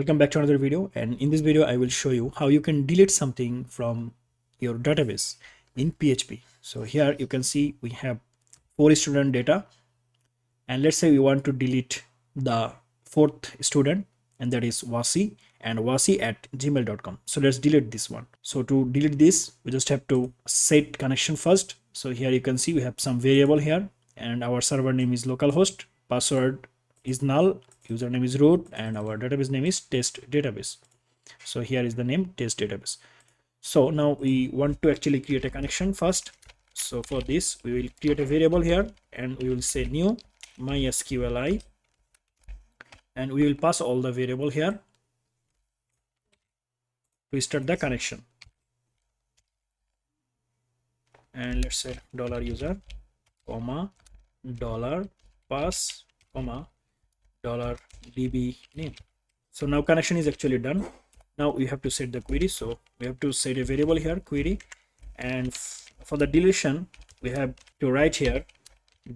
Welcome back to another video, and in this video I will show you how you can delete something from your database in PHP. So here you can see we have 4 student data, and let's say we want to delete the 4th student, and that is Wasi and wasi@gmail.com. So let's delete this one. So to delete this, we just have to set connection first. So here you can see we have some variable here, and our server name is localhost, password is null, username is root, and our database name is test database. So here is the name test database. So now we want to actually create a connection first. So for this we will create a variable here, and we will say new MySQL, and we will pass all the variable here to start the connection. And let's say $user, comma, $pass, comma, $db name. So now connection is actually done. Now we have to set the query. So we have to set a variable here, query, and for the deletion we have to write here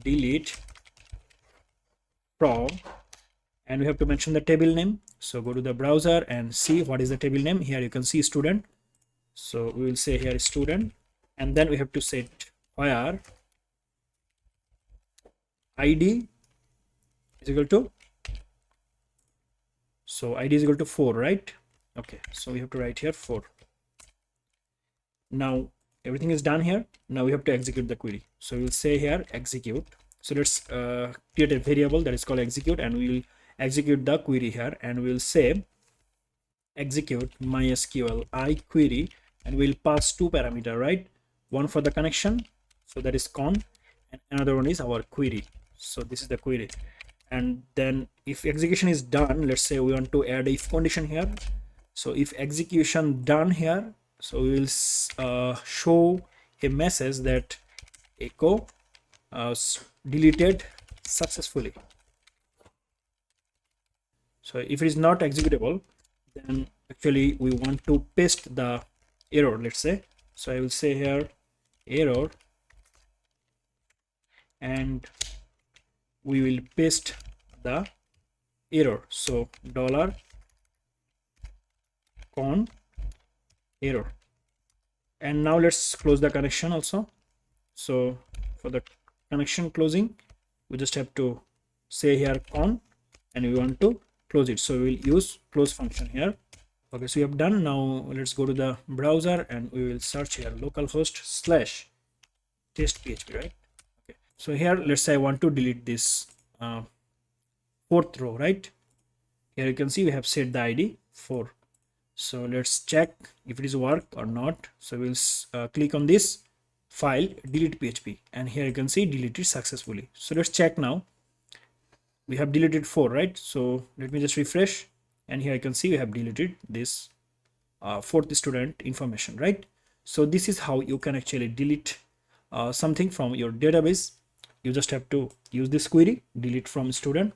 delete from, and we have to mention the table name. So go to the browser and see what is the table name. Here you can see student, so we will say here student, and then we have to set where id is equal to, so id is equal to 4, right? Okay, so we have to write here 4. Now everything is done here. Now we have to execute the query. So we'll say here execute. So let's create a variable that is called execute, and we will execute the query here, and we'll say execute MySQL query, and we'll pass 2 parameter, right? One for the connection, so that is con, and another one is our query. So this is the query. And then if execution is done, let's say we want to add if condition here. So if execution done here, so we will show a message that echo deleted successfully. So if it is not executable, then actually we want to paste the error, let's say. So I will say here error, and we will paste the error. So $con error. And now let's close the connection also. So for the connection closing, we just have to say here con, and we want to close it, so we will use close function here. Okay, so we have done. Now let's go to the browser, and we will search here localhost / test php, right? Okay, so here let's say I want to delete this 4th row, right? Here you can see we have set the id 4. So let's check if it is work or not. So we'll click on this file delete php, and here you can see deleted successfully. So let's check now. We have deleted 4, right? So let me just refresh, and here you can see we have deleted this 4th student information, right? So this is how you can actually delete something from your database. You just have to use this query delete from student.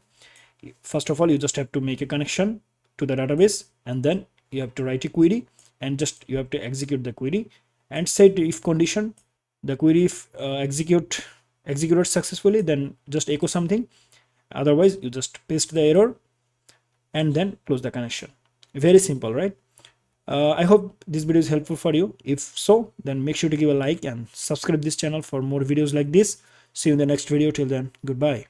First of all, you just have to make a connection to the database, and then you have to write a query, and just you have to execute the query and set if condition. The query if executed successfully, then just echo something. Otherwise you just paste the error and then close the connection. Very simple, right? I hope this video is helpful for you. If so, then make sure to give a like and subscribe this channel for more videos like this. See you in the next video. Till then, goodbye.